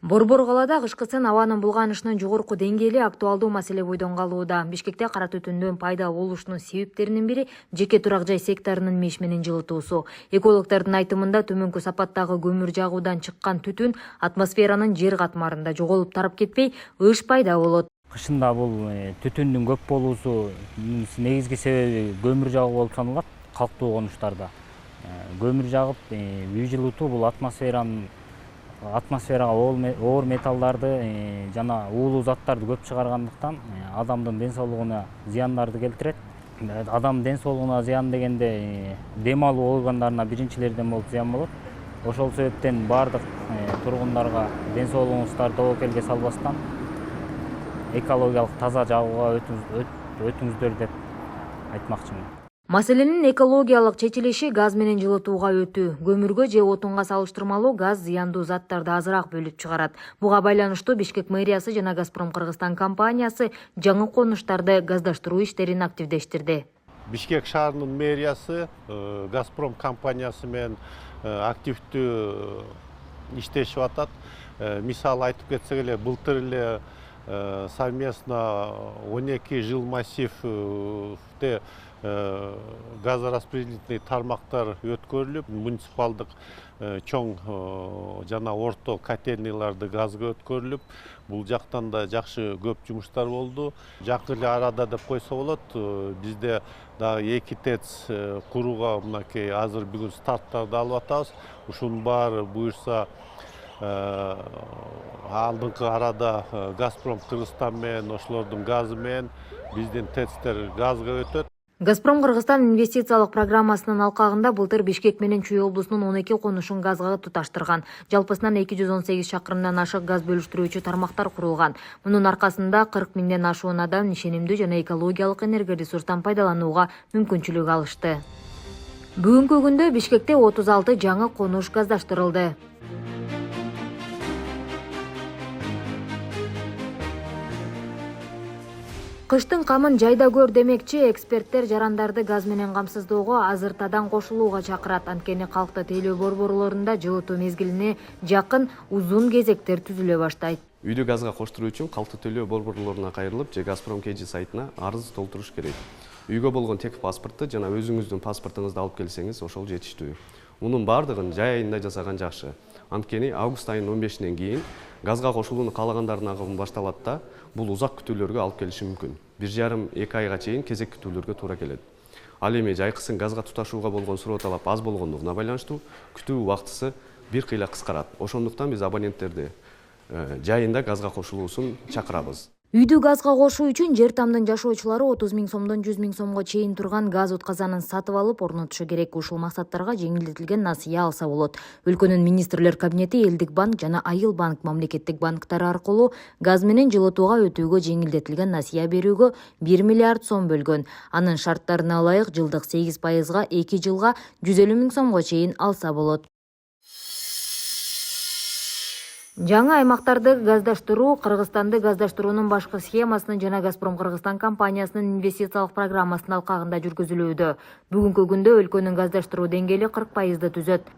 Борбор калаада кышкысын абанын булганышынын жогорку деңгээли актуалдуу маселе бойдон калууда. Бишкекте кара түтүндүн пайда болушунун себептеринин бири жеке турак жай секторунун меш менен жылытуусу. Экологдордун айтымында төмөнкү сапаттагы көмүр жагуудан чыккан түтүн атмосферанын жер катмарында жоголуп тарап кетпей, ыш пайда болот. Кышында бул түтүндүн көп болуусу негизги себеби көмүр жагуу болуп саналат. Калктуу конуштарда көмүр жагып үй жылытуу бул атмосферага оор металлдарды жана уулуу заттарды көп чыгаргандыктан адамдын ден соолугуна зыяндарды келтирет. Адам ден соолугуна зыян дегенде дем алуу органдарына биринчилерден болуп зыян болот. Ошол себептен бардык тургундарга ден соолугуңузду тобокелге салбастан экологиялык таза жагууга өтүңүздөр деп айтмакчымын. Маселенин экологиялык чечилиши газ менен жылытууга өтүү. Көмүргө же отунга салыштырмалуу газ зыяндуу заттарды азыраак бөлүп чыгарат. Буга байланыштуу Бишкек мэриясы жана Газпром Кыргызстан компаниясы жаңы конуштарды газдаштыруу иштерин активдештирди. Бишкек шаарынын мэриясы Газпром компаниясы менен активдүү иштешип атат. Мисалы айтып кетсек эле, былтыр эле совместно 12 жыл массивде газораспределительный тармактар өткөрүлүп, муниципалдык чоң жана орто котельнийларды газга өткөрүлүп, бул жактан да жакшы көп жумуштар болду. Жакын эле арада деп койсо болот, бизде дагы 2 ТЭЦ курууга мынакей азыр бүгүн старттарды алып атабыз. Ушунун баары буюрса алдыңкы арада Газпром Кыргызстан менен ошолордун газы менен биздин ТЭЦтер газга өтөт. Газпром Кыргызстан инвестициялык программасынын алкагында былтыр Бишкек менен Чүй облусунун 12 конушун газга туташтырган. Жалпысынан 218 чакырымдан ашык газ бөлүштүрүүчү тармактар курулган. Мунун аркасында 40 миңден ашуун адам ишенимдүү жана экологиялык энергоресурстан пайдаланууга мүмкүнчүлүк алышты. Бүгүнкү күндө Бишкекте 36 жаңы конуш газдаштырылды. Кыштын камын жайда көр демекчи, эксперттер жарандарды газ менен камсыздоого азыртадан кошулууга чакырат. Анткени калкты тейлөө борборлорунда жылытуу мезгилине жакын узун кезектер түзүлө баштайт. Үйдү газга коштуруу үчүн калкты тейлөө борборлоруна кайрылып, же Газпром KG сайтына арыз толтуруш керек. Үйгө болгон тек паспортты жана өзүңүздүн паспортуңузду алып келсеңиз ошол жетиштүү. Мунун бардыгын жай айында жасаган жакшы. Анткени август айынын 15-нен кийин газга кошулууну каалагандардын агымы башталат да, бул узак күтүүлөргө алып келиши мүмкүн. 1,5-2 айга чейин кезек күтүүлөргө туура келет. Ал эми жайкысын газга туташууга болгон суроо талап аз болгондугуна байланыштуу күтүү убактысы бир кыйла кыскарат. Ошондуктан биз абоненттерди жайында газга кошулуусун чакырабыз. Үйдү газга кошуу үчүн жер тамдын жашоочулары 30 миң сомдон 100 миң сомго чейин турган газ утказанын сатып алып орнотушу керек. Ушул максаттарга жеңилдетилген насыя алса болот. Өлкөнүн министрлер кабинети Элдик банк жана Айыл банк мамлекеттик банктары аркылуу газ менен жылытууга өтүүгө жеңилдетилген насыя берүүгө 1 миллиард сом бөлгөн. Анын шарттарына ылайык жылдык 8%га 2 жылга 150 миң сомго чейин алса болот. Жаңы аймактарды газдаштыруу Кыргызстанды газдаштыруунун башкы схемасынын жана Газпром Кыргызстан компаниясынын инвестициялык программасынын алкагында жүргүзүлүүдө. Бүгүнкү күндө өлкөнүн газдаштыруу деңгээли 40%ды түзөт.